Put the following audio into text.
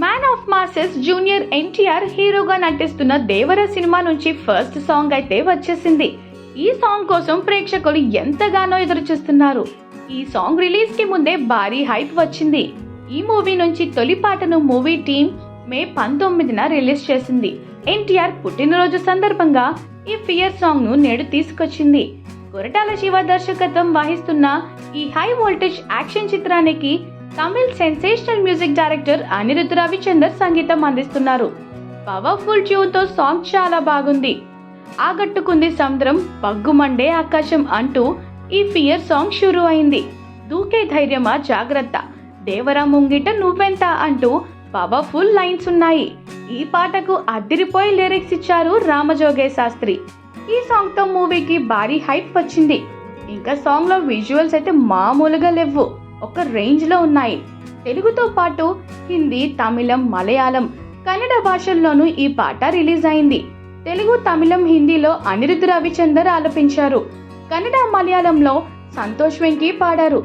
Man of masses junior NTR హీరోగా నటిస్తున్న దేవర cinema నుంచి ఫస్ట్ సాంగ్ అయితే వచ్చేసింది. ఈ సాంగ్ కోసం ప్రేక్షకులు ఎంతగానో ఎదురు చూస్తున్నారు. ఈ సాంగ్ రిలీజ్ కి ముందే భారీ హైప్ వచ్చింది. ఈ మూవీ నుంచి తొలి పాటను మూవీ టీం మే 19న రిలీజ్ చేసింది. ఎన్టీఆర్ పుట్టినరోజు సందర్భంగా ఈ ఫియర్ సాంగ్ ను నేడు తీసుకొచ్చింది. కొరటాల శివ దర్శకత్వం వహిస్తున్న ఈ హై వోల్టేజ్ యాక్షన్ చిత్రానికి Tamil sensational music director Anirudh Ravichander సంగీతం అందిస్తున్నారు. పవర్ఫుల్ ట్యూన్ తో సాంగ్ చాలా బాగుంది. ఆగట్టుకుంది సముద్రం, పగ్గుమండే ఆకాశం అంటూ ఈ ఫియర్ సాంగ్ షురూ అయింది. దూకే ధైర్యమా జాగ్రత్త, దేవరా ముంగిట నువ్వెంత అంటూ పవర్ఫుల్ లైన్స్ ఉన్నాయి. ఈ పాటకు అదిరిపోయి లిరిక్స్ ఇచ్చారు రామజోగే శాస్త్రి. ఈ సాంగ్ తో మూవీకి భారీ హైప్ వచ్చింది. ఇంకా సాంగ్ లో విజువల్స్ అయితే మామూలుగా లేవు, ఒక రేంజ్ లో ఉన్నాయి. తెలుగుతో పాటు హిందీ, తమిళం, మలయాళం, కన్నడ భాషల్లోనూ ఈ పాట రిలీజ్ అయింది. తెలుగు, తమిళం, హిందీలో అనిరుద్ రవిచందర్ ఆలపించారు. కన్నడ, మలయాళంలో సంతోష్ వెంకీ పాడారు.